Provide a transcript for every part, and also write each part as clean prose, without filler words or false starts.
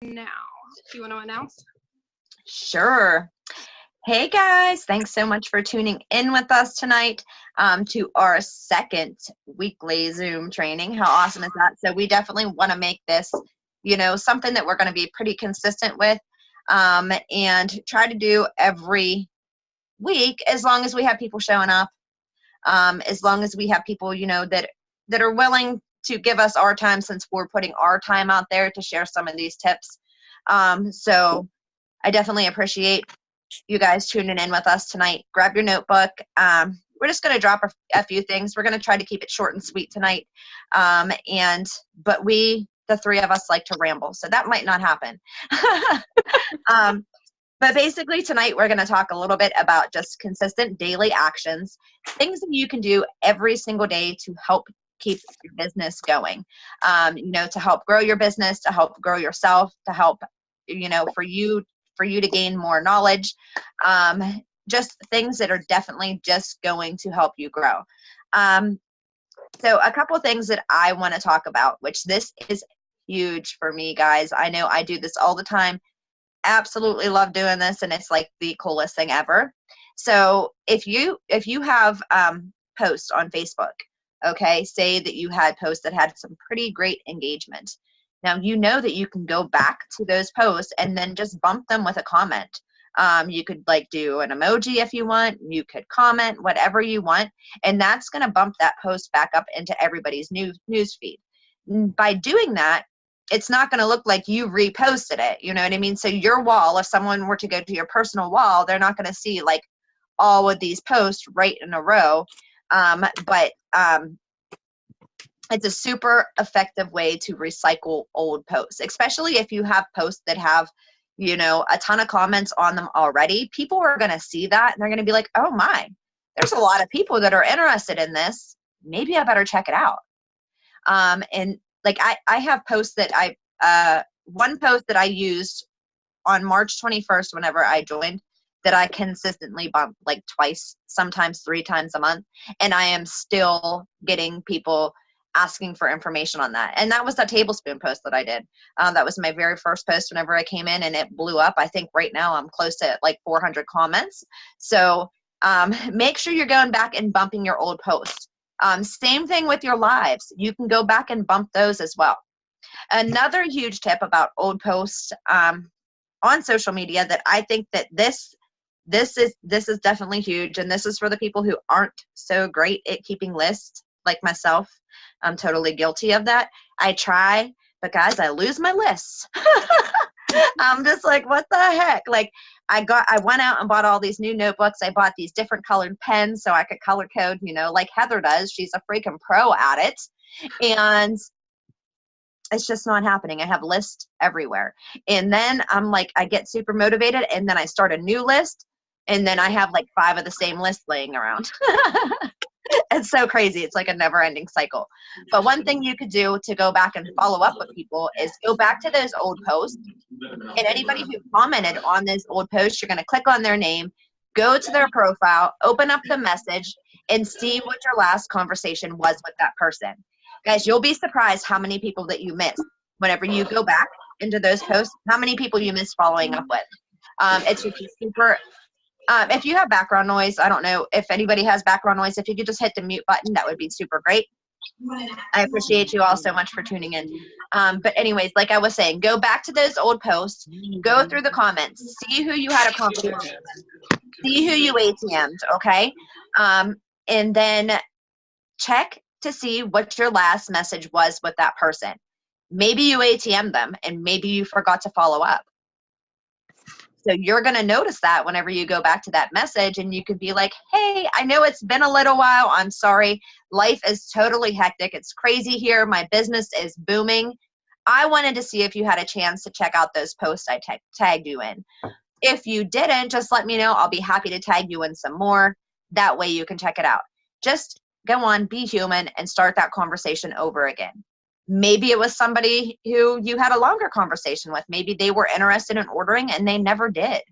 now. Do you want to announce? Sure. Hey guys, thanks so much for tuning in with us tonight to our second weekly Zoom training. How awesome is that? So we definitely want to make this, something that we're going to be pretty consistent with and try to do every week as long as we have people showing up, as long as we have people, that are willing to give us our time, since we're putting our time out there to share some of these tips. So I definitely appreciate you guys tuning in with us tonight. Grab your notebook. We're just going to drop a few things. We're going to try to keep it short and sweet tonight. But the three of us, like to ramble, so that might not happen. But basically tonight we're going to talk a little bit about just consistent daily actions, things that you can do every single day to help keep your business going, to help grow your business, to help grow yourself, to help, for you to gain more knowledge, just things that are definitely just going to help you grow. So a couple things that I want to talk about, which this is huge for me, guys. I know I do this all the time. Absolutely love doing this, and it's like the coolest thing ever. So if you have posts on Facebook, okay, say that you had posts that had some pretty great engagement. Now, you know that you can go back to those posts and then just bump them with a comment. You could do an emoji if you want. You could comment whatever you want, and that's going to bump that post back up into everybody's news feed. By doing that, it's not going to look like you reposted it. You know what I mean? So your wall, if someone were to go to your personal wall, they're not going to see all of these posts right in a row. But it's a super effective way to recycle old posts, especially if you have posts that have, a ton of comments on them already. People are going to see that and they're going to be like, oh my, there's a lot of people that are interested in this. Maybe I better check it out. And I have posts that one post that I used on March 21st, whenever I joined, that I consistently bump twice, sometimes 3 times a month. And I am still getting people asking for information on that. And that was that tablespoon post that I did. That was my very first post whenever I came in, and it blew up. I think right now I'm close to 400 comments. So make sure you're going back and bumping your old posts. Same thing with your lives. You can go back and bump those as well. Another huge tip about old posts on social media that I think that this is definitely huge, and this is for the people who aren't so great at keeping lists, like myself. I'm totally guilty of that. I try, but guys, I lose my lists. I'm just like, what the heck? I went out and bought all these new notebooks. I bought these different colored pens so I could color code, like Heather does. She's a freaking pro at it. And it's just not happening. I have lists everywhere. And then I get super motivated, and then I start a new list, and then I have 5 of the same list laying around. It's so crazy. It's like a never-ending cycle. But one thing you could do to go back and follow up with people is go back to those old posts, and anybody who commented on those old posts, you're going to click on their name, go to their profile, open up the message, and see what your last conversation was with that person. Guys, you'll be surprised how many people that you miss whenever you go back into those posts, how many people you miss following up with. It's just super. If you have background noise, I don't know if anybody has background noise. If you could just hit the mute button, that would be super great. I appreciate you all so much for tuning in. But anyways, like I was saying, go back to those old posts, go through the comments, see who you had a conversation with, see who you ATM'd, okay? And then check to see what your last message was with that person. Maybe you ATM'd them, and maybe you forgot to follow up. So you're going to notice that whenever you go back to that message, and you could be like, hey, I know it's been a little while. I'm sorry. Life is totally hectic. It's crazy here. My business is booming. I wanted to see if you had a chance to check out those posts I tagged you in. If you didn't, just let me know. I'll be happy to tag you in some more. That way you can check it out. Just go on, be human, and start that conversation over again. Maybe it was somebody who you had a longer conversation with. Maybe they were interested in ordering and they never did.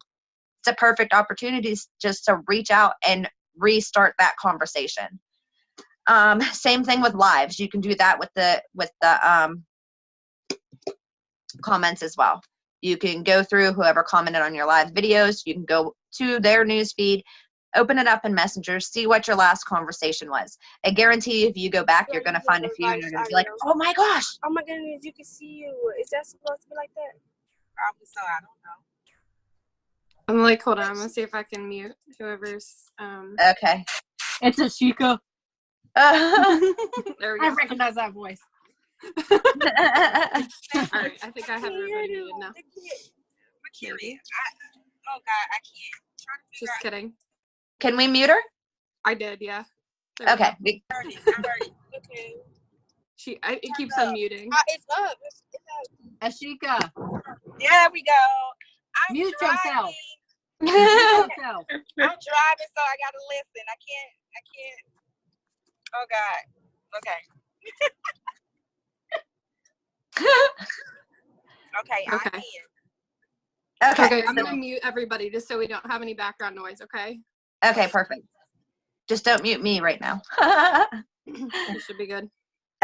It's a perfect opportunity just to reach out and restart that conversation. Same thing with lives. You can do that with the comments as well. You can go through whoever commented on your live videos. You can go to their news feed, open it up in Messenger, see what your last conversation was. I guarantee you, if you go back, you're going to find a few and you're going to be like, oh my gosh. Oh my goodness, you can see you. Is that supposed to be like that? Probably so, I don't know. I'm like, hold on, I'm gonna see if I can mute whoever's Okay. It's Ashika. there we go. I recognize that voice. All right, I think I have everybody muted now. Maybe. Oh God, I can't. Just kidding. Can we mute her? I did, yeah. There we Okay. go. I heard it. Okay. It keeps unmuting. It's up. It's up. Ashika, There we go. I'm mute driving. yourself. Mute yourself. I'm driving, so I gotta listen. I can't. Oh God. Okay. Okay, Okay. I'm in. Okay. I'm gonna mute everybody just so we don't have any background noise, okay? Okay, perfect. Just don't mute me right now. It should be good.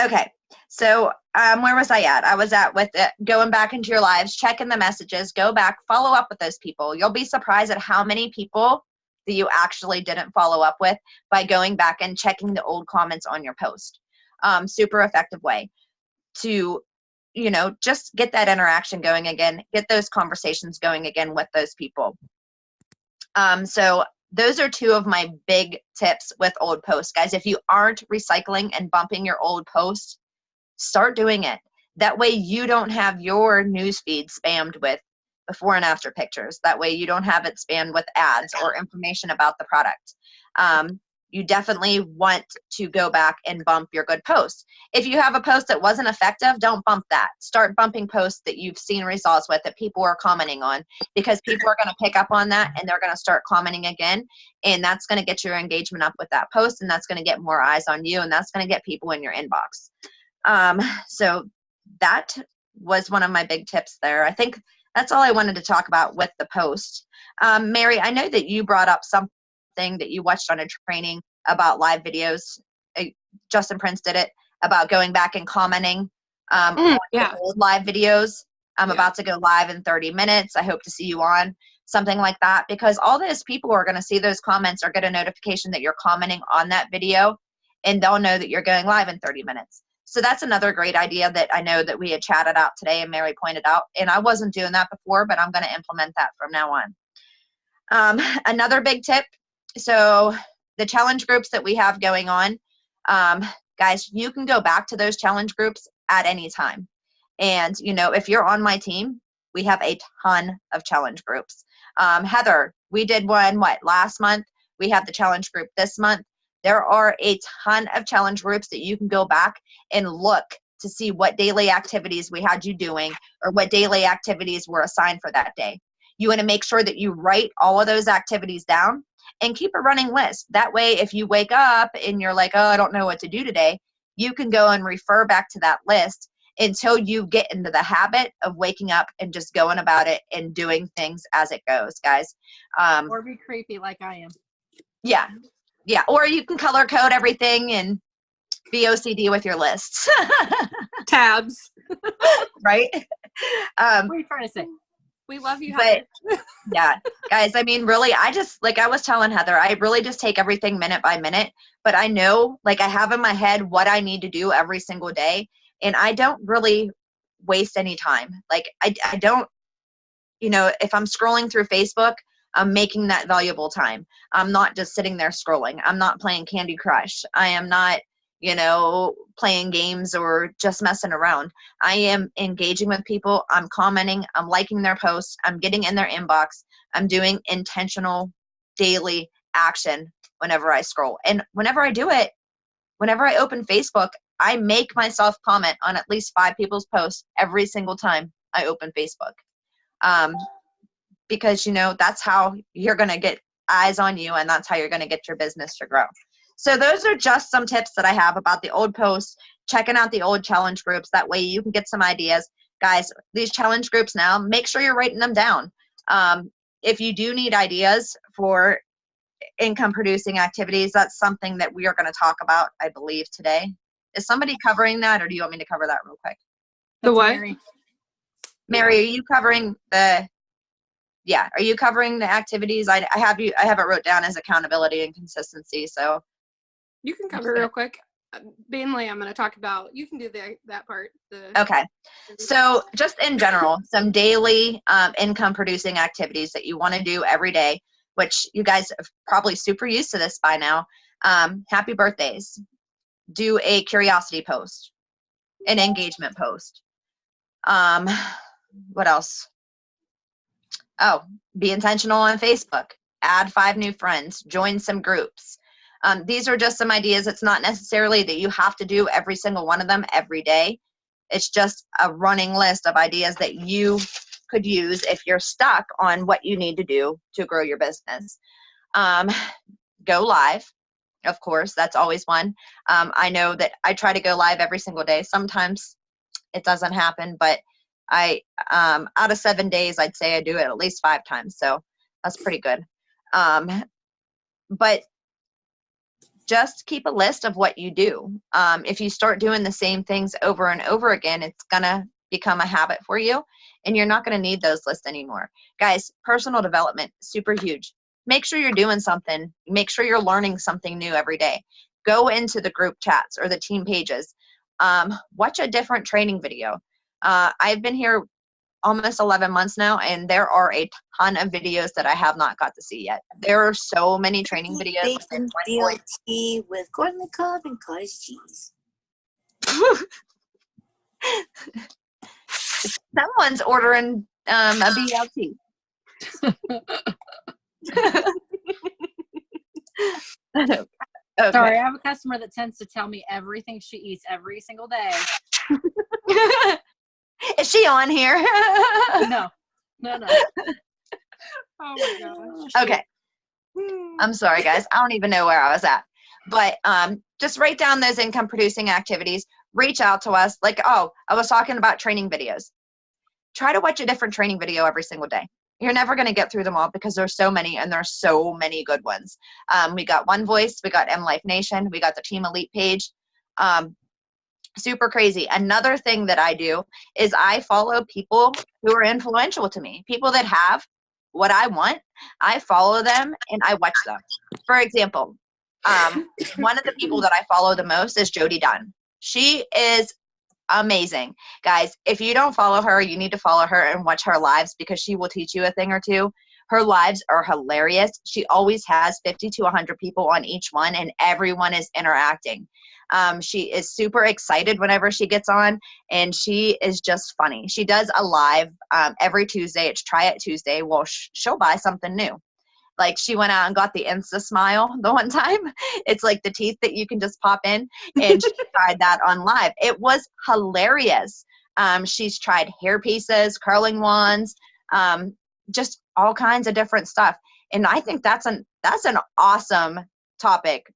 Okay, so where was I at? I was at with it, going back into your lives, checking the messages, go back, follow up with those people. You'll be surprised at how many people that you actually didn't follow up with by going back and checking the old comments on your post. Super effective way to, just get that interaction going again, get those conversations going again with those people. So those are two of my big tips with old posts, guys. If you aren't recycling and bumping your old posts, start doing it. That way you don't have your newsfeed spammed with before and after pictures. That way you don't have it spammed with ads or information about the product. You definitely want to go back and bump your good posts. If you have a post that wasn't effective, don't bump that. Start bumping posts that you've seen results with, that people are commenting on, because people are going to pick up on that and they're going to start commenting again. And that's going to get your engagement up with that post, and that's going to get more eyes on you, and that's going to get people in your inbox. So that was one of my big tips there. I think that's all I wanted to talk about with the post. Mary, I know that you brought up something that you watched on a training about live videos. Justin Prince did it, about going back and commenting on the old live videos. I'm about to go live in 30 minutes. I hope to see you on something like that, because all those people are going to see those comments or get a notification that you're commenting on that video, and they'll know that you're going live in 30 minutes. So that's another great idea that I know that we had chatted out today and Mary pointed out, and I wasn't doing that before, but I'm going to implement that from now on. Another big tip, so the challenge groups that we have going on, guys, you can go back to those challenge groups at any time. And, if you're on my team, we have a ton of challenge groups. Heather, we did one, last month? We have the challenge group this month. There are a ton of challenge groups that you can go back and look to see what daily activities we had you doing, or what daily activities were assigned for that day. You want to make sure that you write all of those activities down and keep a running list. That way, if you wake up and you're like, oh, I don't know what to do today, you can go and refer back to that list until you get into the habit of waking up and just going about it and doing things as it goes, guys. Or be creepy like I am. Yeah. Yeah. Or you can color code everything and be OCD with your lists. Tabs. Right? What are you trying to say? We love you, But Heather. yeah, guys, I mean, really, I just, like I was telling Heather, I really just take everything minute by minute, but I know, I have in my head what I need to do every single day, and I don't really waste any time. I don't, if I'm scrolling through Facebook, I'm making that valuable time. I'm not just sitting there scrolling. I'm not playing Candy Crush. I am not, playing games or just messing around. I am engaging with people. I'm commenting. I'm liking their posts. I'm getting in their inbox. I'm doing intentional daily action whenever I scroll. And whenever I do it, whenever I open Facebook, I make myself comment on at least 5 people's posts every single time I open Facebook. Because, that's how you're going to get eyes on you, and that's how you're going to get your business to grow. So those are just some tips that I have about the old posts, checking out the old challenge groups. That way you can get some ideas. Guys, these challenge groups now, make sure you're writing them down. If you do need ideas for income producing activities, that's something that we are going to talk about, I believe, today. Is somebody covering that, or do you want me to cover that real quick? The what? Mary. Mary, are you covering the activities? I have it wrote down as accountability and consistency. So you can cover real quick. Mainly, I'm going to talk about, you can do that part. Okay. So just in general, some daily income producing activities that you want to do every day, which you guys are probably super used to this by now. Happy birthdays. Do a curiosity post, an engagement post. What else? Oh, be intentional on Facebook. Add 5 new friends. Join some groups. These are just some ideas. It's not necessarily that you have to do every single one of them every day. It's just a running list of ideas that you could use if you're stuck on what you need to do to grow your business. Go live. Of course, that's always one. I know that I try to go live every single day. Sometimes it doesn't happen, but out of 7 days, I'd say I do it at least 5 times. So that's pretty good. But just keep a list of what you do. If you start doing the same things over and over again, it's going to become a habit for you, and you're not going to need those lists anymore. Guys, personal development, super huge. Make sure you're doing something. Make sure you're learning something new every day. Go into the group chats or the team pages. Watch a different training video. I've been here almost 11 months now, and there are a ton of videos that I have not got to see yet. There are so many training videos. BLT with corn on the cob and cottage cheese. Someone's ordering a BLT. Okay. Sorry, I have a customer that tends to tell me everything she eats every single day. Is she on here? No. Oh my gosh. Okay. I'm sorry, guys. I don't even know where I was at. But just write down those income producing activities. Reach out to us. Like, I was talking about training videos. Try to watch a different training video every single day. You're never going to get through them all because there's so many, and there's so many good ones. We got One Voice. We got M Life Nation. We got the Team Elite page. Super crazy. Another thing that I do is I follow people who are influential to me, people that have what I want. I follow them and I watch them. For example, one of the people that I follow the most is Jody Dunn. She is amazing. Guys, if you don't follow her, you need to follow her and watch her lives because she will teach you a thing or two. Her lives are hilarious. She always has 50 to 100 people on each one, and everyone is interacting. She is super excited whenever she gets on, and she is just funny. She does a live every Tuesday. It's Try It Tuesday. Well, she'll buy something new. Like she went out and got the Insta Smile the one time. It's like the teeth that you can just pop in, and she tried that on live. It was hilarious. She's tried hair pieces, curling wands, just all kinds of different stuff. And I think that's an awesome topic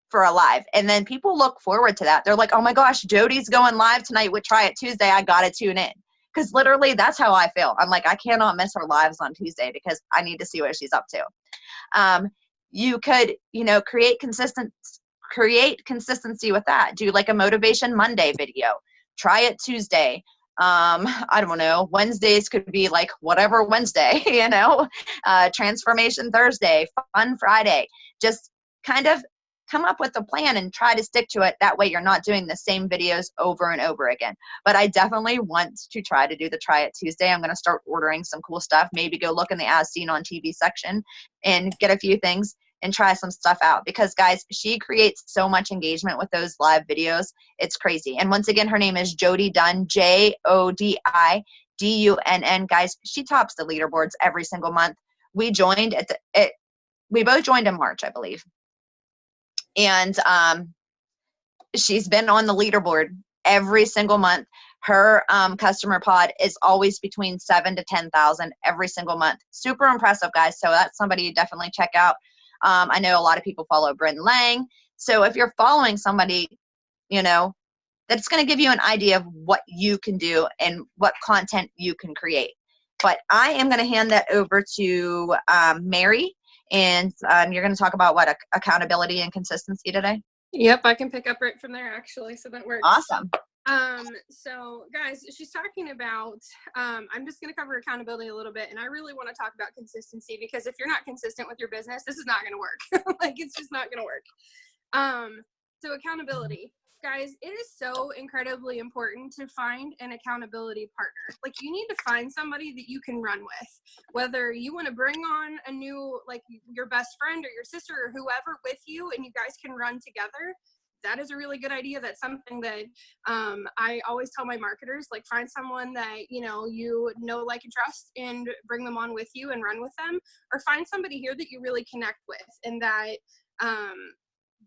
for a live. And then people look forward to that. They're like, oh my gosh, Jody's going live tonight with Try It Tuesday. I got to tune in. Because literally that's how I feel. I'm like, I cannot miss her lives on Tuesday because I need to see what she's up to. You could, create consistency with that. Do like a Motivation Monday video. Try It Tuesday. I don't know. Wednesdays could be like whatever Wednesday, Transformation Thursday, Fun Friday. Just kind of come up with a plan and try to stick to it. That way you're not doing the same videos over and over again. But I definitely want to try to do the Try It Tuesday. I'm going to start ordering some cool stuff. Maybe go look in the As Seen on TV section and get a few things and try some stuff out. Because, guys, she creates so much engagement with those live videos. It's crazy. And once again, her name is Jody Dunn, JODIDUNN. Guys, she tops the leaderboards every single month. We joined we both joined in March, I believe. And she's been on the leaderboard every single month. Her customer pod is always between 7,000 to 10,000 every single month. Super impressive, guys. So that's somebody you definitely check out. I know a lot of people follow Bryn Lang. So if you're following somebody, that's going to give you an idea of what you can do and what content you can create. But I am going to hand that over to Mary. And you're going to talk about what, accountability and consistency today? Yep, I can pick up right from there, actually, so that works. Awesome. So guys, she's talking about, I'm just going to cover accountability a little bit, and I really want to talk about consistency, because if you're not consistent with your business, this is not going to work. Like, it's just not going to work. So accountability, guys, it is so incredibly important to find an accountability partner. Like, you need to find somebody that you can run with, whether you want to bring on a new, like, your best friend or your sister or whoever with you, and you guys can run together. That is a really good idea. That's something that I always tell my marketers, like, find someone that, you know, like, and trust, and bring them on with you and run with them, or find somebody here that you really connect with, and that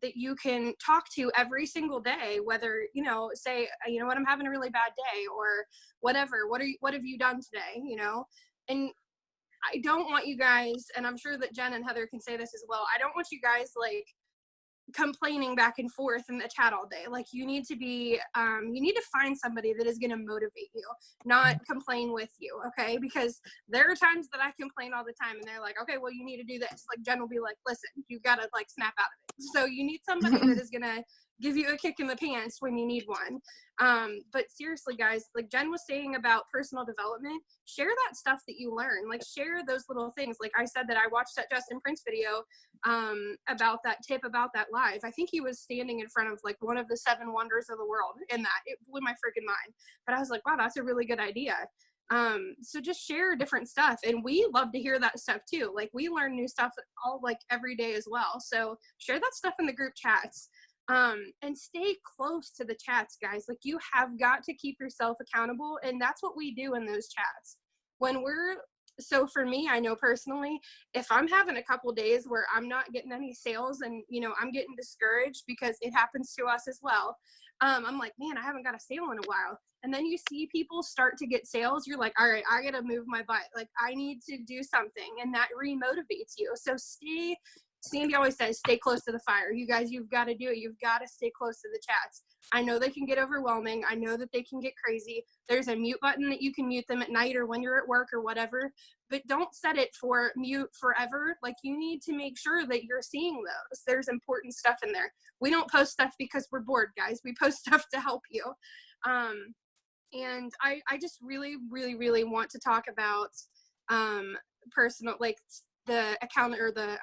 that you can talk to every single day, whether, you know, say, you know what, I'm having a really bad day, or whatever, what have you done today, you know? And I don't want you guys, and I'm sure that Jen and Heather can say this as well, I don't want you guys, like, complaining back and forth in the chat all day. Like, you need to find somebody that is going to motivate you, not complain with you. Okay. Because there are times that I complain all the time, and they're like, okay, well, you need to do this. Like, Jen will be like, listen, you got to, like, snap out of it. So you need somebody that is going to give you a kick in the pants when you need one. But seriously, guys, like Jen was saying about personal development, share that stuff that you learn. Like, share those little things. Like I said, that I watched that Justin Prince video about that tip about that live. I think he was standing in front of, like, one of the 7 wonders of the world in that. It blew my freaking mind. But I was like, wow, that's a really good idea. So just share different stuff, and we love to hear that stuff too. Like, we learn new stuff all, like, every day as well. So share that stuff in the group chats. And stay close to the chats, guys. Like, you have got to keep yourself accountable, and that's what we do in those chats. So for me, I know personally, if I'm having a couple days where I'm not getting any sales, and, you know, I'm getting discouraged, because it happens to us as well. I'm like, man, I haven't got a sale in a while. And then you see people start to get sales. You're like, all right, I got to move my butt. Like, I need to do something. And that remotivates you. So Sandy always says, stay close to the fire. You guys, you've got to do it. You've got to stay close to the chats. I know they can get overwhelming. I know that they can get crazy. There's a mute button that you can mute them at night or when you're at work or whatever, but don't set it for mute forever. Like, you need to make sure that you're seeing those. There's important stuff in there. We don't post stuff because we're bored, guys. We post stuff to help you. And I just really, really, really want to talk about personal, like, the account, or the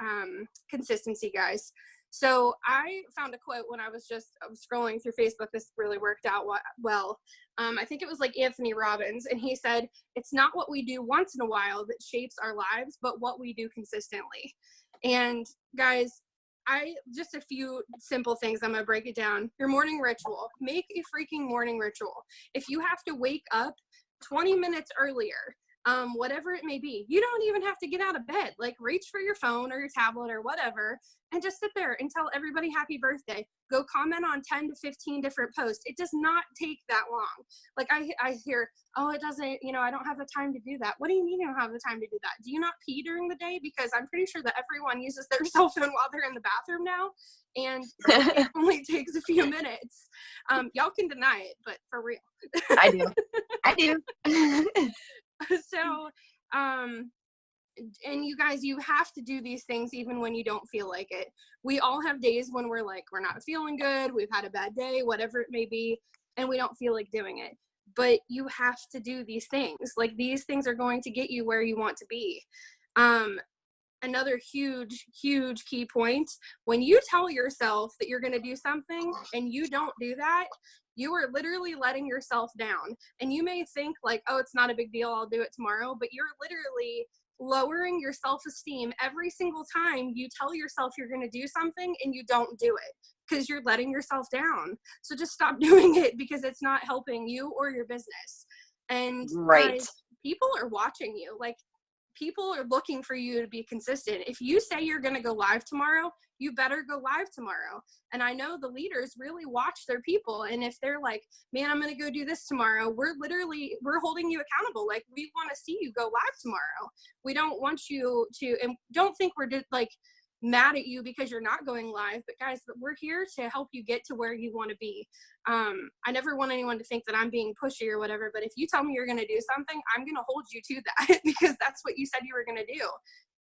consistency, guys. So I found a quote when I was scrolling through Facebook. This really worked out well. I think it was like Anthony Robbins, and he said, it's not what we do once in a while that shapes our lives, but what we do consistently. And guys, just a few simple things. I'm gonna break it down. Your morning ritual. Make a freaking morning ritual. If you have to wake up 20 minutes earlier, whatever it may be, you don't even have to get out of bed. Like, reach for your phone or your tablet or whatever, and just sit there and tell everybody happy birthday. Go comment on 10 to 15 different posts. It does not take that long. Like, I hear, oh, it doesn't, you know, I don't have the time to do that. What do you mean you don't have the time to do that? Do you not pee during the day? Because I'm pretty sure that everyone uses their cell phone while they're in the bathroom now, and it only takes a few minutes. Y'all can deny it, but for real. I do. So, and you guys, you have to do these things even when you don't feel like it. We all have days when we're like, we're not feeling good, we've had a bad day, whatever it may be, and we don't feel like doing it. But you have to do these things. Like, these things are going to get you where you want to be. Another huge, huge key point, when you tell yourself that you're going to do something and you don't do that, you are literally letting yourself down. And you may think like, oh, it's not a big deal, I'll do it tomorrow, but you're literally lowering your self-esteem every single time you tell yourself you're going to do something and you don't do it, because you're letting yourself down. So just stop doing it, because it's not helping you or your business. And guys, people are watching you. Like, people are looking for you to be consistent. If you say you're going to go live tomorrow, you better go live tomorrow. And I know the leaders really watch their people. And if they're like, man, I'm going to go do this tomorrow, we're holding you accountable. Like, we want to see you go live tomorrow. We don't want you to, and don't think we're just like mad at you because you're not going live, but guys, we're here to help you get to where you want to be. I never want anyone to think that I'm being pushy or whatever, but if you tell me you're going to do something, I'm going to hold you to that because that's what you said you were going to do,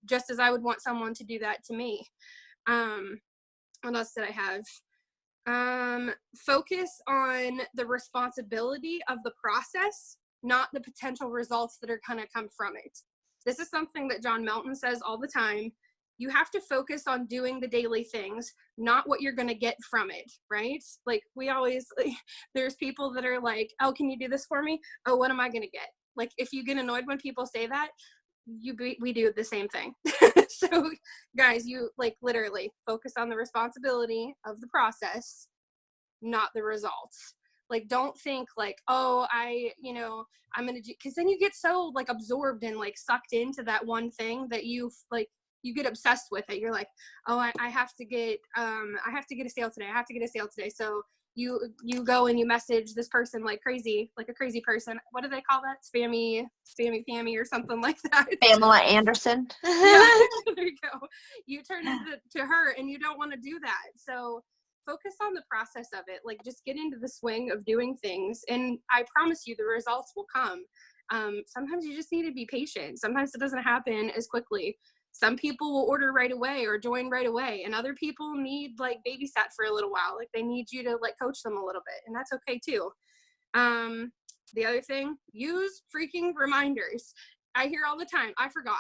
just as I would want someone to do that to me. What else did I have? Focus on the responsibility of the process, not the potential results that are going to come from it. This is something that John Melton says all the time. You have to focus on doing the daily things, not what you're going to get from it, right? Like we always, there's people that are like, oh, can you do this for me? Oh, what am I going to get? Like if you get annoyed when people say that, we do the same thing. So guys, you like literally focus on the responsibility of the process, not the results. Like don't think like, oh, I'm gonna do, because then you get so like absorbed and like sucked into that one thing that you get obsessed with it. You're like, oh, I have to get a sale today. I have to get a sale today. So you go and you message this person like crazy, like a crazy person. What do they call that? Spammy Pammy or something like that. Pamela Anderson. Yeah, there you go. You turn into her and you don't want to do that. So focus on the process of it. Like just get into the swing of doing things. And I promise you the results will come. Sometimes you just need to be patient. Sometimes it doesn't happen as quickly. Some people will order right away or join right away, and other people need like babysat for a little while. Like they need you to like coach them a little bit, and that's okay too. The other thing, use freaking reminders. I hear all the time, I forgot.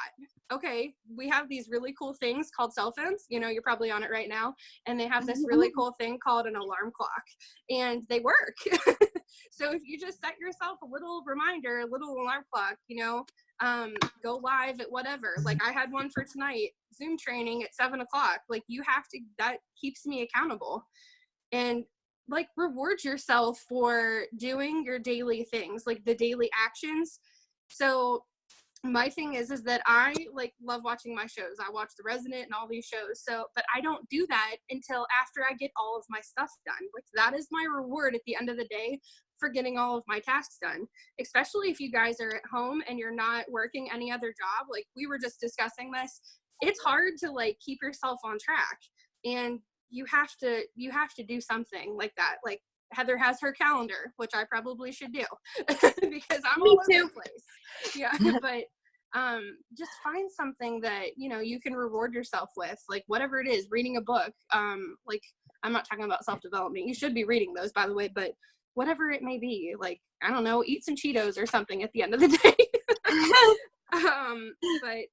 Okay, we have these really cool things called cell phones. You know, you're probably on it right now, and they have this really cool thing called an alarm clock, and they work. So if you just set yourself a little reminder, a little alarm clock, go live at whatever. Like I had one for tonight, Zoom training at 7:00. Like that keeps me accountable. And like reward yourself for doing your daily things, like the daily actions. So my thing is that I like love watching my shows. I watch The Resident and all these shows. So, but I don't do that until after I get all of my stuff done. Like that is my reward at the end of the day for getting all of my tasks done, especially if you guys are at home and you're not working any other job. Like we were just discussing this. It's hard to like keep yourself on track, and you have to do something like that. Like Heather has her calendar, which I probably should do because I'm all over the place. Yeah, but just find something that you can reward yourself with, like whatever it is. Reading a book, like I'm not talking about self-development. You should be reading those, by the way, but whatever it may be, like I don't know, eat some Cheetos or something at the end of the day. But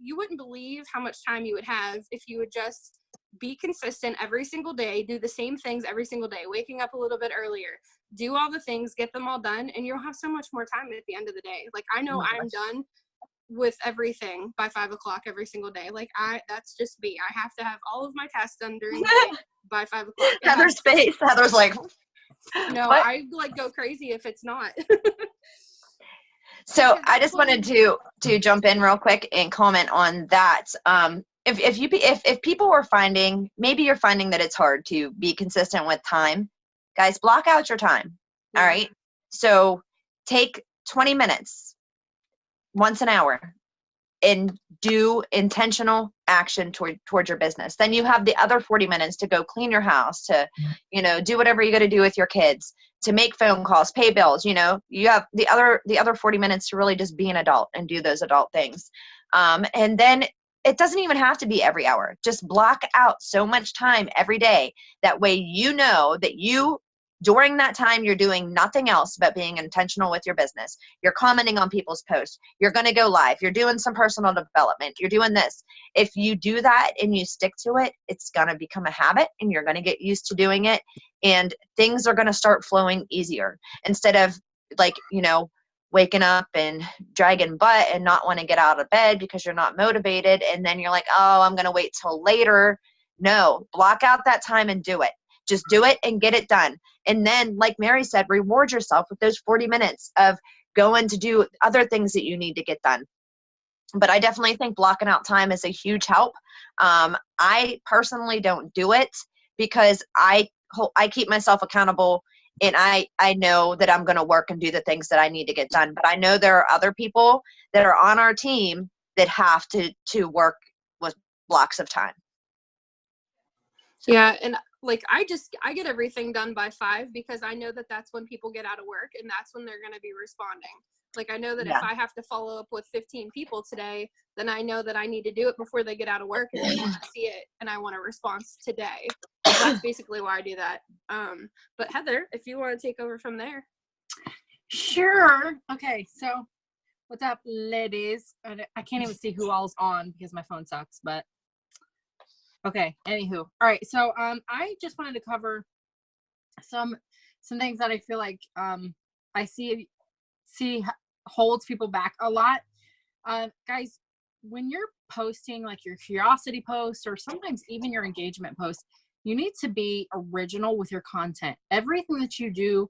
you wouldn't believe how much time you would have if you would just be consistent every single day, do the same things every single day, waking up a little bit earlier, do all the things, get them all done, and you'll have so much more time at the end of the day. Like I know I'm done with everything by 5:00 every single day. Like that's just me. I have to have all of my tasks done during the day by 5:00. Heather's face. Heather's like, no, what? I like go crazy if it's not. So I just wanted to jump in real quick and comment on that. If people are finding, maybe you're finding that it's hard to be consistent with time, guys, block out your time. Yeah. All right. So take 20 minutes once an hour and do intentional action towards your business. Then you have the other 40 minutes to go clean your house, to, do whatever you got to do with your kids, to make phone calls, pay bills. You have the other 40 minutes to really just be an adult and do those adult things. And then it doesn't even have to be every hour. Just block out so much time every day. That way, that during that time, you're doing nothing else but being intentional with your business. You're commenting on people's posts. You're going to go live. You're doing some personal development. You're doing this. If you do that and you stick to it, it's going to become a habit and you're going to get used to doing it. And things are going to start flowing easier instead of waking up and dragging butt and not want to get out of bed because you're not motivated. And then you're like, oh, I'm going to wait till later. No, block out that time and do it. Just do it and get it done. And then, like Mary said, reward yourself with those 40 minutes of going to do other things that you need to get done. But I definitely think blocking out time is a huge help. I personally don't do it because I keep myself accountable, and I know that I'm going to work and do the things that I need to get done. But I know there are other people that are on our team that have to work with blocks of time. Yeah, and Like I get everything done by 5 because I know that that's when people get out of work and that's when they're going to be responding. Like I know that if I have to follow up with 15 people today, then I know that I need to do it before they get out of work and I want to see it and I want a response today. So that's basically why I do that. But Heather, if you want to take over from there. Sure. Okay, so what's up, ladies? I can't even see who all's on because my phone sucks, but okay, anywho. All right, so I just wanted to cover some things that I feel like I see holds people back a lot. Guys, when you're posting like your curiosity posts or sometimes even your engagement posts, you need to be original with your content. Everything that you do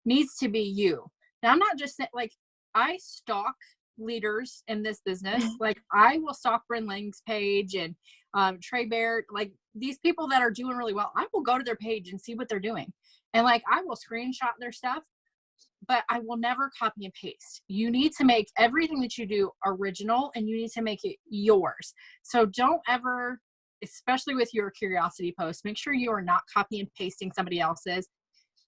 needs to be you. Now, I'm not just saying, like, I stalk leaders in this business. Like, I will stalk Bryn Lang's page and Trey Baird, like these people that are doing really well. I will go to their page and see what they're doing. And like, I will screenshot their stuff, but I will never copy and paste. You need to make everything that you do original and you need to make it yours. So don't ever, especially with your curiosity posts, make sure you are not copy and pasting somebody else's.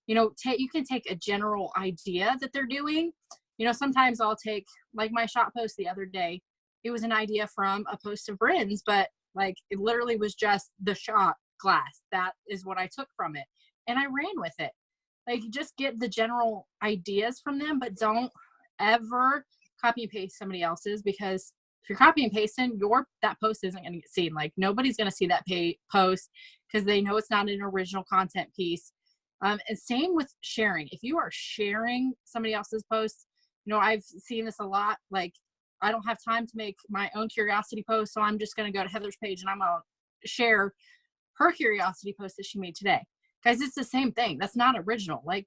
You know, you can take a general idea that they're doing. You know, sometimes I'll take, like my shot post the other day, it was an idea from a post of Bryn's, but like it literally was just the shot glass. That is what I took from it. And I ran with it. Like, just get the general ideas from them, but don't ever copy and paste somebody else's, because if you're copy and pasting, that post isn't going to get seen. Like, nobody's going to see that post because they know it's not an original content piece. And same with sharing. If you are sharing somebody else's posts, you know, I've seen this a lot. Like, I don't have time to make my own curiosity post, so I'm just going to go to Heather's page and I'm going to share her curiosity post that she made today. Guys, it's the same thing. That's not original. Like,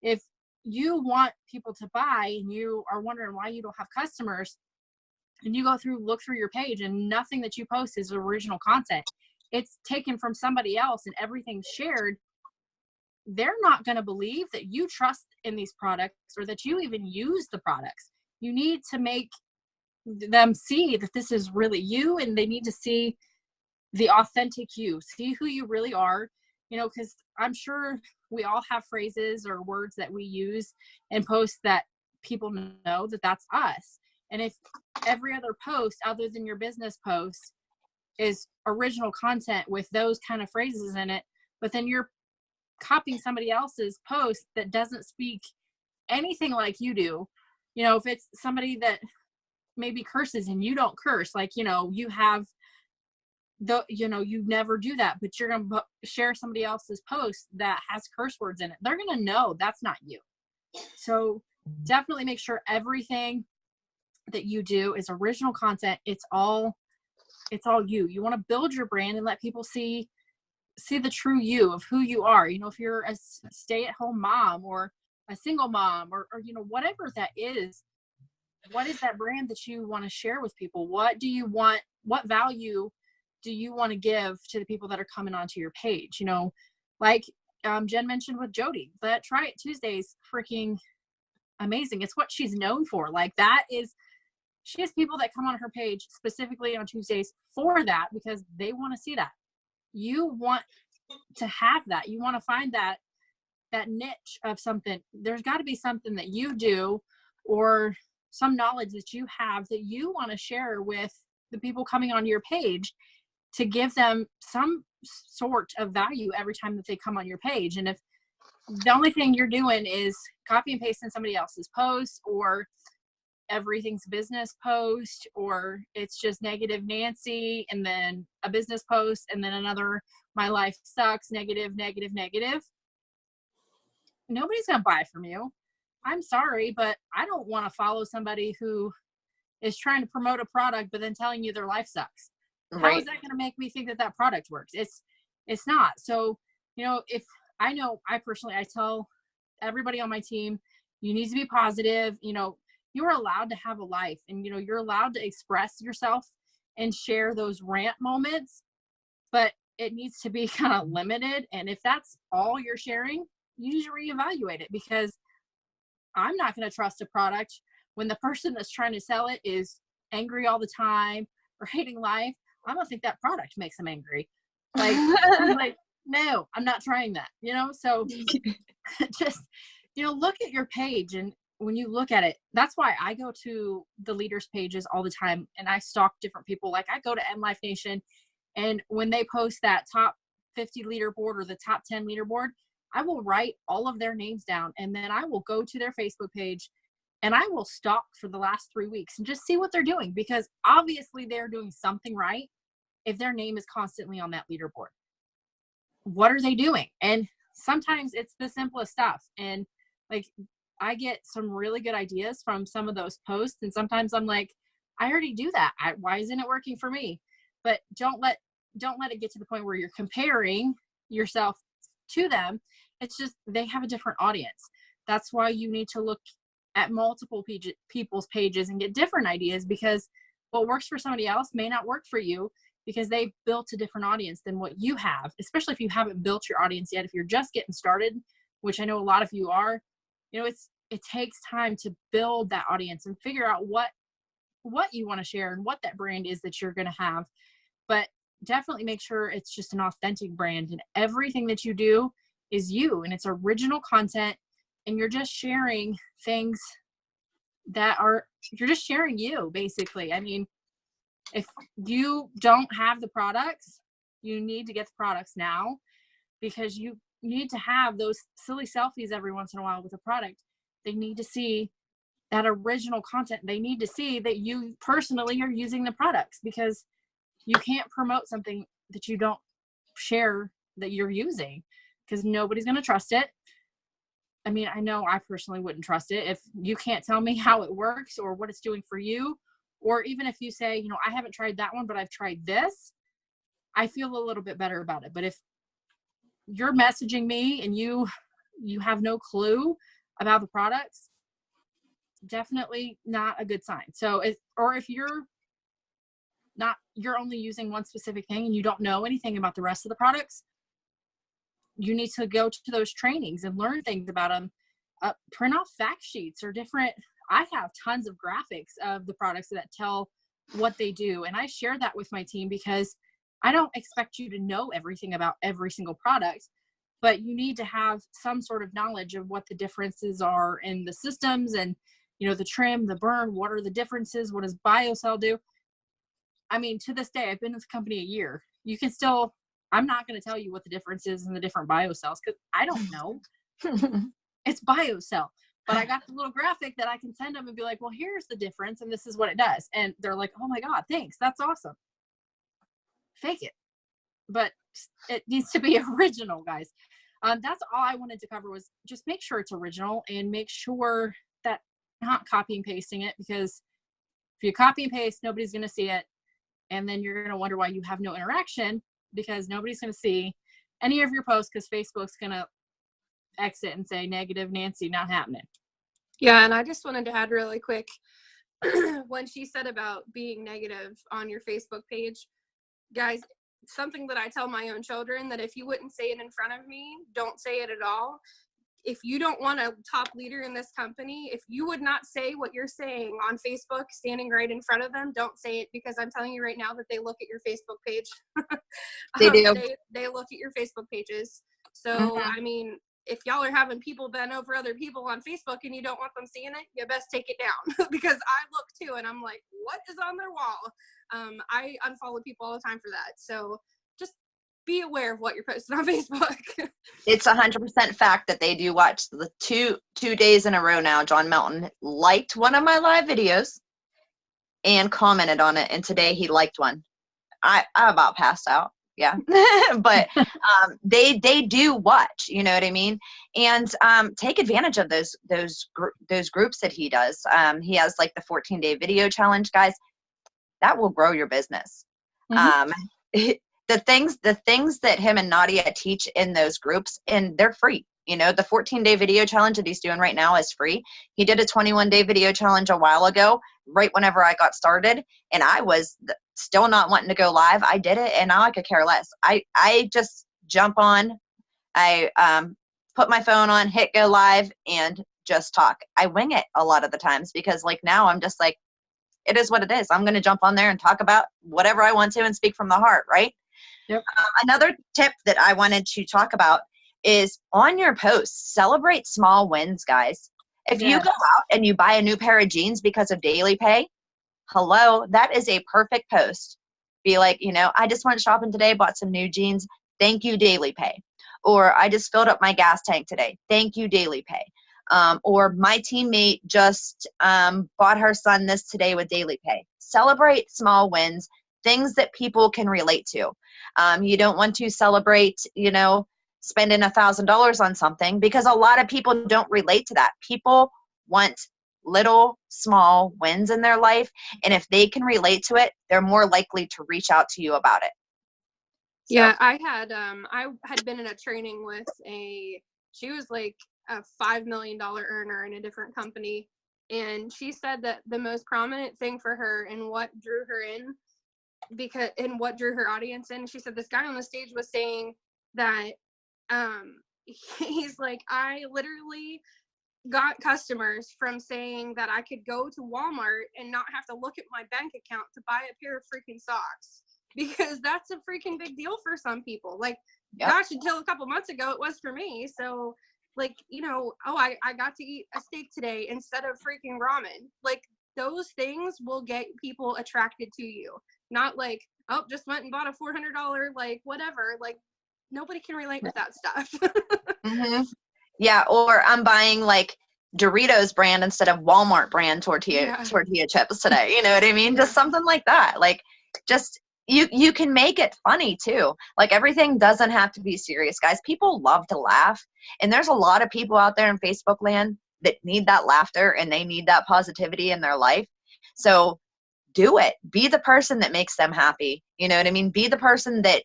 if you want people to buy and you are wondering why you don't have customers, and you look through your page and nothing that you post is original content, it's taken from somebody else and everything's shared, they're not going to believe that you trust in these products or that you even use the products. You need to make them see that this is really you, and they need to see the authentic you, see who you really are, you know, because I'm sure we all have phrases or words that we use and post that people know that that's us. And if every other post other than your business post is original content with those kind of phrases in it, but then you're copying somebody else's post that doesn't speak anything like you do, you know, if it's somebody that maybe curses and you don't curse, like, you know, you have you never do that, but you're going to share somebody else's post that has curse words in it, they're going to know that's not you. So definitely make sure everything that you do is original content. It's all you want to build your brand and let people see the true you of who you are. You know, if you're a stay-at-home mom or a single mom or you know, whatever that is, what is that brand that you want to share with people? What do you want? What value do you want to give to the people that are coming onto your page? You know, like Jen mentioned with Jody, that Try It Tuesdays, freaking amazing. It's what she's known for. Like, she has people that come on her page specifically on Tuesdays for that because they want to see that. You want to have that. You want to find that niche of something. There's got to be something that you do or some knowledge that you have that you want to share with the people coming on your page to give them some sort of value every time that they come on your page. And if the only thing you're doing is copy and pasting somebody else's post, or everything's business post, or it's just negative Nancy and then a business post and then another my life sucks, negative, nobody's going to buy from you. I'm sorry, but I don't want to follow somebody who is trying to promote a product but then telling you their life sucks. Right. How is that going to make me think that product works? It's not. So, you know, I tell everybody on my team, you need to be positive. You know, you're allowed to have a life, and, you know, you're allowed to express yourself and share those rant moments, but it needs to be kind of limited. And if that's all you're sharing, you need to reevaluate it, because I'm not going to trust a product when the person that's trying to sell it is angry all the time or hating life. I'm going to think that product makes them angry. Like, no, I'm not trying that, you know? So just, you know, look at your page, and when you look at it, that's why I go to the leaders pages all the time, and I stalk different people. Like I go to M Life Nation, and when they post that top 50 leaderboard or the top 10 leaderboard, I will write all of their names down, and then I will go to their Facebook page and I will stalk for the last 3 weeks and just see what they're doing, because obviously they're doing something right if their name is constantly on that leaderboard. What are they doing? And sometimes it's the simplest stuff. And like, I get some really good ideas from some of those posts. And sometimes I'm like, I already do that. Why isn't it working for me? But don't let it get to the point where you're comparing yourself to them. It's just, they have a different audience. That's why you need to look at multiple people's pages and get different ideas, because what works for somebody else may not work for you, because they built a different audience than what you have, especially if you haven't built your audience yet. If you're just getting started, which I know a lot of you are, you know, it takes time to build that audience and figure out what you want to share and what that brand is that you're going to have. But definitely make sure it's just an authentic brand, and everything that you do is you, and it's original content, and you're just sharing things you're just sharing you, basically. I mean, if you don't have the products, you need to get the products now, because you need to have those silly selfies every once in a while with a product. They need to see that original content. They need to see that you personally are using the products, because you can't promote something that you don't share that you're using, because nobody's going to trust it. I mean, I know I personally wouldn't trust it if you can't tell me how it works or what it's doing for you. Or even if you say, you know, I haven't tried that one, but I've tried this, I feel a little bit better about it. But if you're messaging me and you have no clue about the products, definitely not a good sign. So if you're only using one specific thing and you don't know anything about the rest of the products, you need to go to those trainings and learn things about them. Print off fact sheets or different. I have tons of graphics of the products that tell what they do. And I share that with my team, because I don't expect you to know everything about every single product, but you need to have some sort of knowledge of what the differences are in the systems, and, you know, the trim, the burn, what are the differences? What does BioCell do? I mean, to this day, I've been with the company a year. I'm not going to tell you what the difference is in the different BioCells, because I don't know. It's BioCell. But I got the little graphic that I can send them and be like, well, here's the difference, and this is what it does. And they're like, oh my God, thanks. That's awesome. Fake it. But it needs to be original, guys. That's all I wanted to cover, was just make sure it's original, and make sure that you're not copy and pasting it, because if you copy and paste, nobody's going to see it. And then you're going to wonder why you have no interaction, because nobody's going to see any of your posts, because Facebook's going to exit and say negative Nancy, not happening. Yeah, and I just wanted to add really quick, when she said about being negative on your Facebook page, guys, something that I tell my own children, that if you wouldn't say it in front of me, don't say it at all. If you don't want a top leader in this company, if you would not say what you're saying on Facebook, standing right in front of them, don't say it, because I'm telling you right now that they look at your Facebook page. They do. They look at your Facebook pages. So, I mean, if y'all are having people bend over other people on Facebook and you don't want them seeing it, you best take it down, because I look too and I'm like, what is on their wall? I unfollow people all the time for that. So just be aware of what you're posting on Facebook. It's 100% fact that they do watch. The two days in a row now, John Melton liked one of my live videos and commented on it, and today he liked one. I about passed out. Yeah. But they do watch, you know what I mean? And take advantage of those groups that he does. He has like the 14-day video challenge, guys. That will grow your business. The things that him and Nadia teach in those groups, and they're free. You know, the 14-day video challenge that he's doing right now is free. He did a 21-day video challenge a while ago, right whenever I got started, and I was still not wanting to go live. I did it, and now I could care less. I just jump on, I put my phone on, hit go live, and just talk. I wing it a lot of the times, because like now I'm just like, it is what it is. I'm going to jump on there and talk about whatever I want to and speak from the heart, right? Yep. Another tip that I wanted to talk about is on your posts, celebrate small wins, guys. If you Yes. go out and you buy a new pair of jeans because of daily pay, hello, that is a perfect post. Be like, I just went shopping today, bought some new jeans. Thank you, daily pay. Or I just filled up my gas tank today. Thank you, daily pay. Or my teammate just bought her son this today with daily pay. Celebrate small wins, things that people can relate to. You don't want to celebrate, spending $1,000 on something, because a lot of people don't relate to that. People want little small wins in their life, and if they can relate to it, they're more likely to reach out to you about it. So. Yeah, I had been in a training with she was like a $5 million earner in a different company, and she said that the most prominent thing for her and what drew her in, what drew her audience in, she said this guy on the stage was saying that he's like, I literally got customers from saying that I could go to Walmart and not have to look at my bank account to buy a pair of freaking socks, because that's a freaking big deal for some people. Like, yep. Gosh, until a couple months ago, it was for me. So, like, I got to eat a steak today instead of freaking ramen. Like, those things will get people attracted to you. Not like, oh, just went and bought a $400, like, whatever. Like, nobody can relate with that stuff. Mm-hmm. Yeah, or I'm buying like Doritos brand instead of Walmart brand tortilla chips today. You know what I mean? Just something like that. Like, just you can make it funny too. Like, everything doesn't have to be serious, guys. People love to laugh, and there's a lot of people out there in Facebook land that need that laughter and they need that positivity in their life. So do it. Be the person that makes them happy. You know what I mean? Be the person that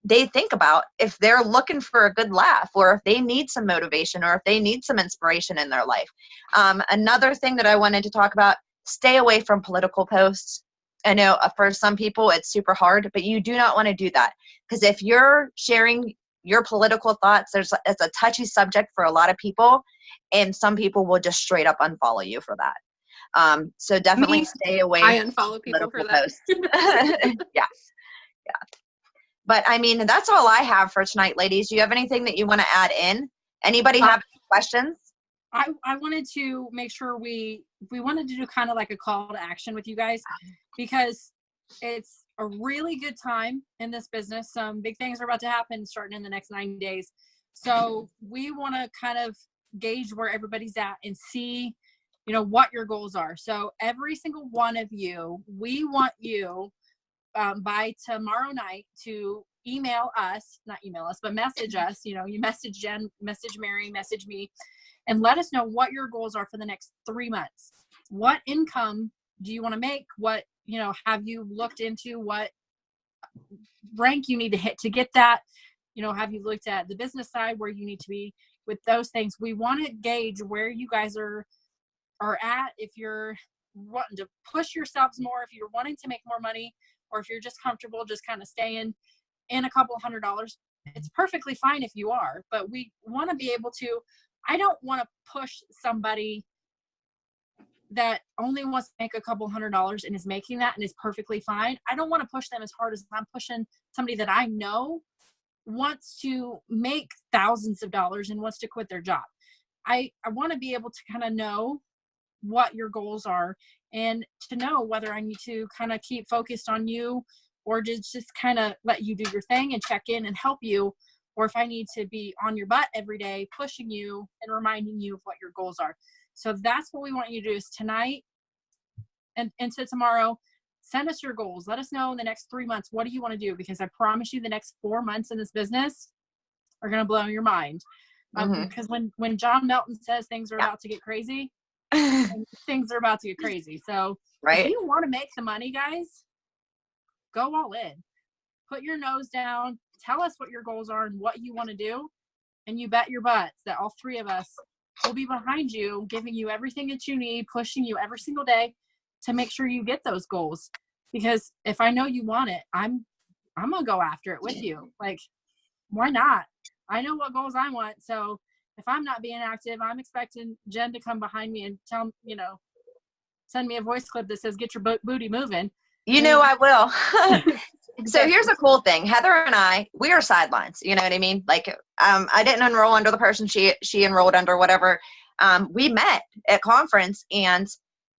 they think about if they're looking for a good laugh, or if they need some motivation, or if they need some inspiration in their life. Another thing that I wanted to talk about, stay away from political posts. I know for some people it's super hard, but you do not want to do that, because if you're sharing your political thoughts, it's a touchy subject for a lot of people, and some people will just straight up unfollow you for that. So definitely stay away I unfollow people for that. posts. Yeah. But I mean, that's all I have for tonight, ladies. Do you have anything that you want to add in? Anybody have any questions? I wanted to make sure we wanted to do kind of like a call to action with you guys, because it's a really good time in this business. Some big things are about to happen starting in the next 90 days. So we want to kind of gauge where everybody's at and see, what your goals are. So every single one of you, we want you by tomorrow night to message us. You message Jen, message Mary, message me, and let us know what your goals are for the next 3 months. What income do you want to make? What, have you looked into what rank you need to hit to get that? Have you looked at the business side where you need to be with those things? We want to gauge where you guys are at. If you're wanting to push yourselves more, if you're wanting to make more money, or if you're just comfortable just kind of staying in a couple $100, it's perfectly fine if you are. But we want to be able to, I don't want to push somebody that only wants to make a couple $100 and is making that and is perfectly fine. I don't want to push them as hard as I'm pushing somebody that I know wants to make thousands of dollars and wants to quit their job. I want to be able to kind of know what your goals are, and to know whether I need to kind of keep focused on you, or just kind of let you do your thing and check in and help you, or if I need to be on your butt every day, pushing you and reminding you of what your goals are. So that's what we want you to do, is tonight and into tomorrow, send us your goals. Let us know in the next 3 months, what do you want to do? Because I promise you the next 4 months in this business are going to blow your mind. Because when John Melton says things are about to get crazy, things are about to get crazy. So if you want to make the money, guys, go all in. Put your nose down. Tell us what your goals are and what you want to do. And you bet your butts that all 3 of us will be behind you, giving you everything that you need, pushing you every single day to make sure you get those goals. Because if I know you want it, I'm going to go after it with you. Like, why not? I know what goals I want. So if I'm not being active, I'm expecting Jen to come behind me and send me a voice clip that says, get your booty moving. I will. So here's a cool thing. Heather and I, we are sidelines. You know what I mean? Like, I didn't enroll under the person she enrolled under, whatever. We met at conference and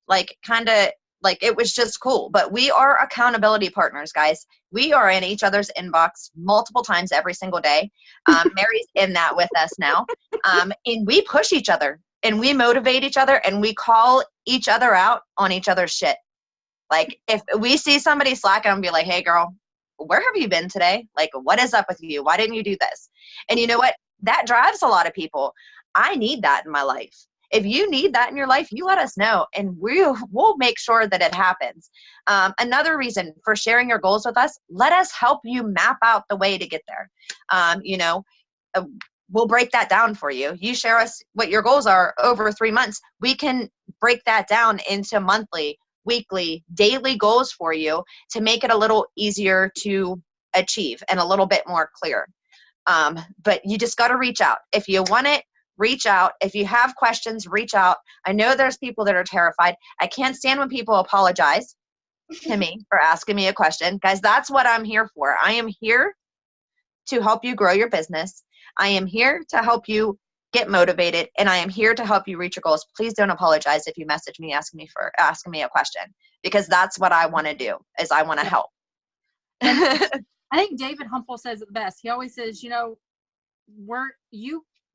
like kind of like it was just cool. But we are accountability partners, guys. We are in each other's inbox multiple times every single day. Mary's in that with us now. And we push each other and we motivate each other and we call each other out on each other's shit. Like if we see somebody slacking, I'll be like, hey girl, where have you been today? Like, what is up with you? Why didn't you do this? And you know what? That drives a lot of people. I need that in my life. If you need that in your life, you let us know and we'll make sure that it happens. Another reason for sharing your goals with us, let us help you map out the way to get there. We'll break that down for you. You share us what your goals are over 3 months. We can break that down into monthly, weekly, daily goals for you to make it a little easier to achieve and a little bit more clear. But you just got to reach out. If you want it, reach out. If you have questions, reach out. I know there's people that are terrified. I can't stand when people apologize to me for asking me a question. Guys, that's what I'm here for. I am here to help you grow your business. I am here to help you get motivated, and I am here to help you reach your goals. Please don't apologize if you message me asking me a question, because that's what I want to do, is I want to help. I think David Humple says it best. He always says,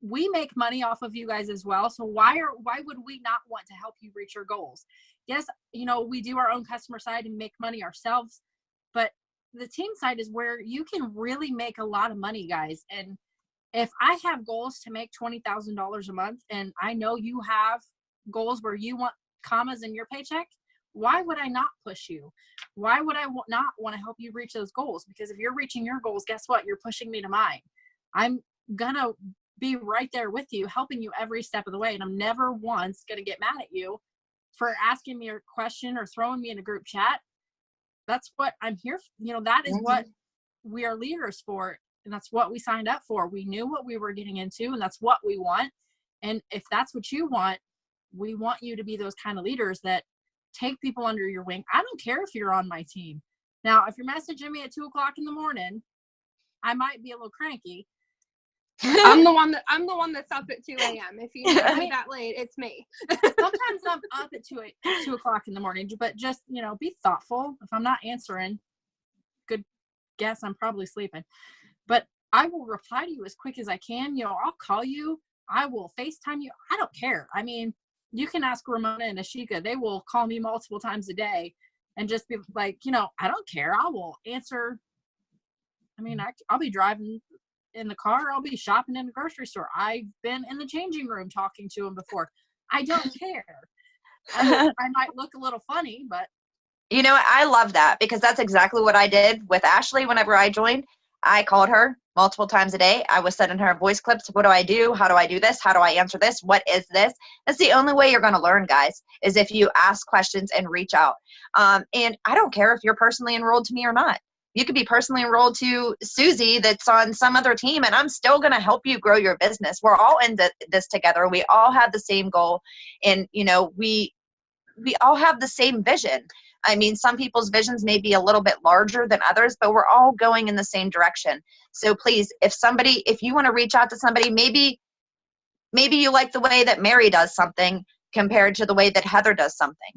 we make money off of you guys as well. So why would we not want to help you reach your goals? Yes, we do our own customer side and make money ourselves, but the team side is where you can really make a lot of money, guys. And if I have goals to make $20,000 a month, and I know you have goals where you want commas in your paycheck, why would I not push you? Why would I not want to help you reach those goals? Because if you're reaching your goals, guess what? You're pushing me to mine. I'm going to be right there with you, helping you every step of the way. And I'm never once going to get mad at you for asking me a question or throwing me in a group chat. That's what I'm here for. That is what we are leaders for. And that's what we signed up for. We knew what we were getting into, and that's what we want. And if that's what you want, we want you to be those kind of leaders that take people under your wing. I don't care if you're on my team. Now, if you're messaging me at 2:00 in the morning, I might be a little cranky. I'm the one that's up at 2 a.m. If you need me that late, it's me. Sometimes I'm up at 2:00 in the morning, but just, be thoughtful. If I'm not answering, good guess I'm probably sleeping. But I will reply to you as quick as I can. I'll call you. I will FaceTime you. I don't care. I mean, you can ask Ramona and Ashika. They will call me multiple times a day and just be like, I don't care. I will answer. I mean, I'll be driving in the car. I'll be shopping in the grocery store. I've been in the changing room talking to them before. I don't care. I might look a little funny, but. I love that, because that's exactly what I did with Ashley whenever I joined. I called her multiple times a day. I was sending her voice clips. What do I do? How do I do this? How do I answer this? What is this? That's the only way you're going to learn, guys, is if you ask questions and reach out. And I don't care if you're personally enrolled to me or not. You could be personally enrolled to Susie that's on some other team, and I'm still going to help you grow your business. We're all in this together. We all have the same goal, and, we all have the same vision. I mean, some people's visions may be a little bit larger than others, but we're all going in the same direction. So please, if you want to reach out to somebody, maybe you like the way that Mary does something compared to the way that Heather does something.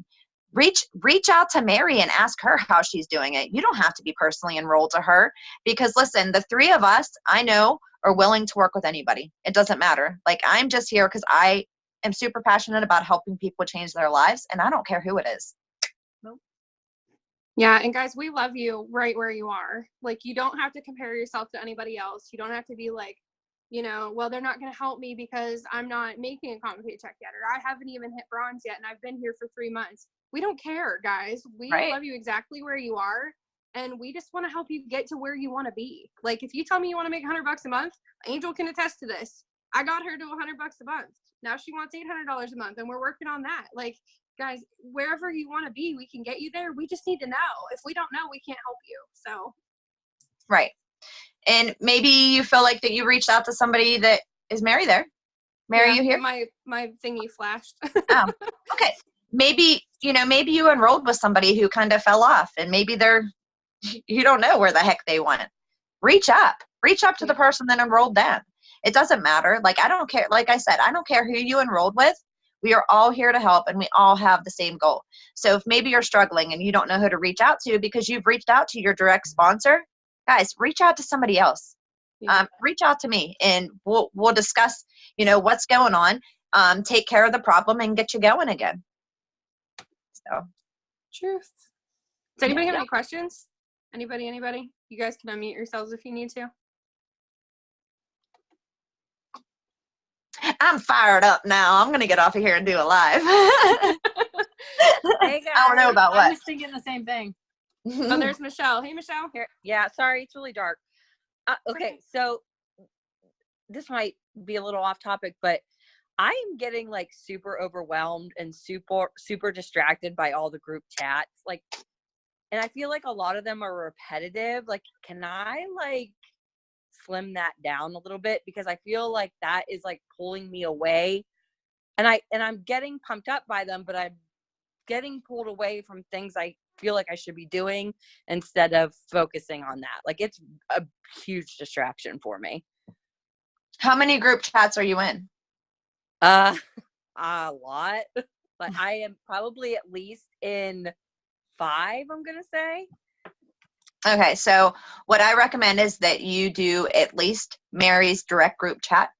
Reach out to Mary and ask her how she's doing it. You don't have to be personally enrolled to her, because listen, the three of us, I know, are willing to work with anybody. It doesn't matter. Like, I'm just here because I am super passionate about helping people change their lives, and I don't care who it is. Yeah, and guys, we love you right where you are. Like, you don't have to compare yourself to anybody else. You don't have to be like, well, they're not going to help me because I'm not making a common paycheck yet, or I haven't even hit bronze yet, and I've been here for 3 months. We don't care, guys. We love you exactly where you are, and we just want to help you get to where you want to be. Like, if you tell me you want to make $100 a month, Angel can attest to this. I got her to $100 a month. Now she wants $800 a month, and we're working on that. Like, guys, wherever you want to be, we can get you there. We just need to know. If we don't know, we can't help you. So. Right. And maybe you feel like that you reached out to somebody that is Mary there. Mary, you here? My thingy flashed. Oh, okay. Maybe you enrolled with somebody who kind of fell off, and maybe they're You don't know where the heck they went. Reach up to the person that enrolled them. It doesn't matter. Like, I don't care. Like I said, I don't care who you enrolled with. We are all here to help, and we all have the same goal. So if maybe you're struggling and you don't know who to reach out to because you've reached out to your direct sponsor, guys, reach out to somebody else. Reach out to me, and we'll discuss, what's going on, take care of the problem, and get you going again. So, Truth. Does anybody have any questions? Anybody? You guys can unmute yourselves if you need to. I'm fired up now. I'm gonna get off of here and do a live. Hey guys, I don't know about what. I was thinking the same thing. Oh, there's Michelle. Hey, Michelle. Here, yeah, sorry, it's really dark. Okay, so this might be a little off topic, but I am getting like super overwhelmed and super distracted by all the group chats. Like, and I feel like a lot of them are repetitive. Like, can I like slim that down a little bit? Because I feel like that is like pulling me away. And I'm getting pumped up by them, but I'm getting pulled away from things I feel like I should be doing instead of focusing on that. Like, it's a huge distraction for me. How many group chats are you in? A lot, but I am probably at least in 5, I'm gonna say. Okay, so what I recommend is that you do at least Mary's direct group chat,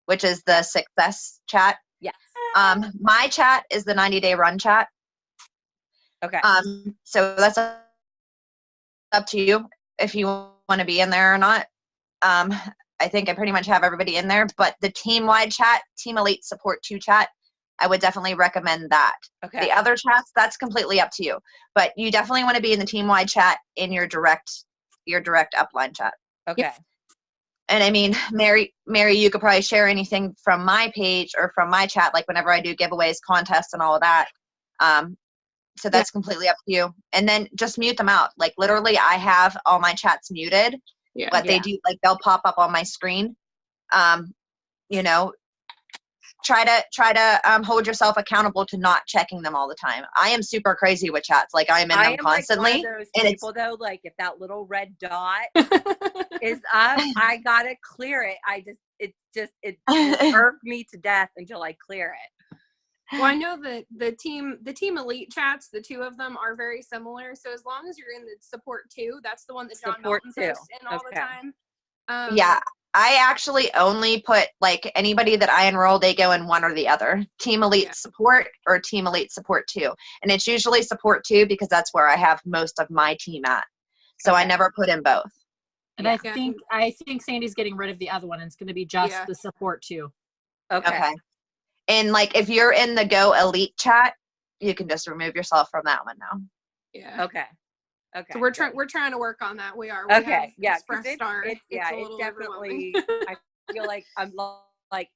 which is the success chat. Yes. My chat is the 90-day run chat. Okay. So that's up to you if you want to be in there or not. I think I pretty much have everybody in there, but the team-wide chat, Team Elite Support 2 chat, I would definitely recommend that. Okay. The other chats, that's completely up to you, but you definitely want to be in the team-wide chat in your direct upline chat. Okay. And I mean, Mary, you could probably share anything from my page or from my chat, like whenever I do giveaways, contests, and all of that. So that's completely up to you. And then just mute them out. Like, literally, I have all my chats muted. Yeah. But they do, like, they'll pop up on my screen. Try to hold yourself accountable to not checking them all the time. I am super crazy with chats. Like, I am in them constantly. Like one of those people, though, like, if that little red dot is up, I gotta clear it. It irked me to death until I clear it. Well, I know that the team Elite chats, the 2 of them are very similar. So as long as you're in the support 2, that's the one that John Melton posts in all the time. Yeah, I actually only put, like, anybody that I enroll, they go in one or the other. Team Elite Support or Team Elite Support 2. And it's usually Support 2 because that's where I have most of my team at. So I never put in both. And I think Sandy's getting rid of the other one, and it's going to be just the Support 2. Okay. And, like, if you're in the Go Elite chat, you can just remove yourself from that one now. Yeah. Okay. So we're trying to work on that. We are. Okay. Yeah. It's Definitely. I feel like I'm like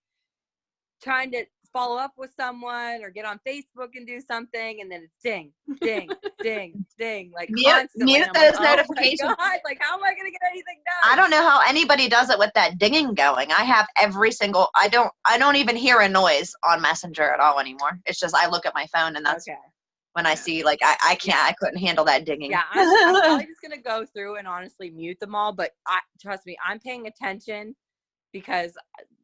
trying to follow up with someone or get on Facebook and do something, and then it's ding, ding, ding, ding, like constantly. Mute those notifications. Oh my God, like, how am I going to get anything done? I don't know how anybody does it with that dinging going. I have every single. I don't even hear a noise on Messenger at all anymore. It's just I look at my phone, and that's when I see, like, I can't. I couldn't handle that dinging. Yeah, I'm probably just going to go through and honestly mute them all. But trust me, I'm paying attention because,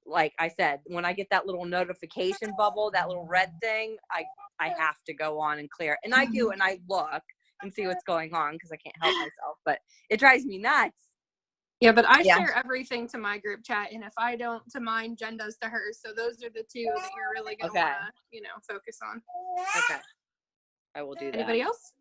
like I said, when I get that little notification bubble, that little red thing, I have to go on and clear. And I do, and I look and see what's going on because I can't help myself. But it drives me nuts. Yeah, but I share everything to my group chat, and if I don't to mine, Jen does to hers. So those are the 2 that you're really going to want to, focus on. Okay. I will do that. Anybody else?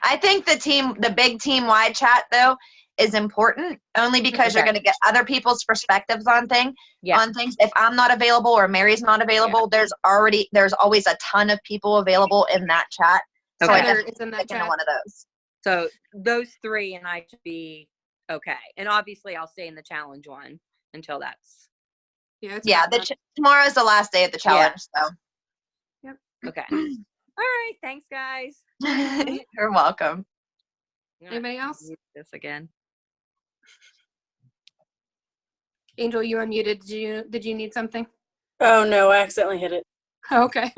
I think the big team-wide chat, though, is important only because you're going to get other people's perspectives on things. If I'm not available or Mary's not available, there's always a ton of people available in that chat. So I is in that chat. One of those. So those 3 and I should be okay. And obviously I'll stay in the challenge one until that's. Tomorrow's the last day of the challenge. So. Yep. Okay. All right. Thanks, guys. You're welcome. Anybody else? This again. Angel, you unmuted. Did you need something? Oh no, I accidentally hit it. Okay.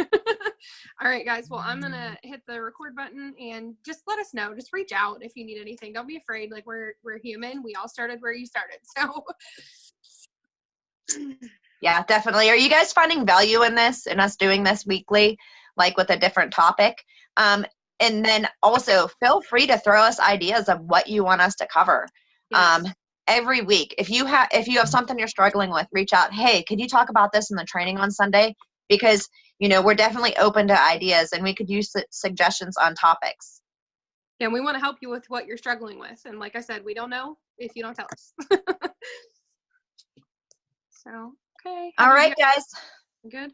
All right, guys. Well, I'm gonna hit the record button and just let us know. Just reach out if you need anything. Don't be afraid. Like we're human. We all started where you started. So Yeah, definitely. Are you guys finding value in this, in us doing this weekly, like with a different topic? And then also feel free to throw us ideas of what you want us to cover. yes. Every week, if you have something you're struggling with, reach out. Hey, could you talk about this in the training on Sunday? Because, you know, we're definitely open to ideas and we could use suggestions on topics. And we want to help you with what you're struggling with. And like I said, we don't know if you don't tell us. So, okay. All right, guys. Good.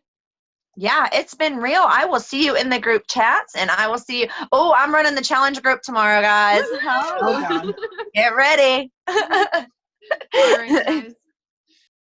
Yeah, it's been real. I will see you in the group chats, and I will see you. Oh, I'm running the challenge group tomorrow, guys. Oh, God. Get ready. All right, guys.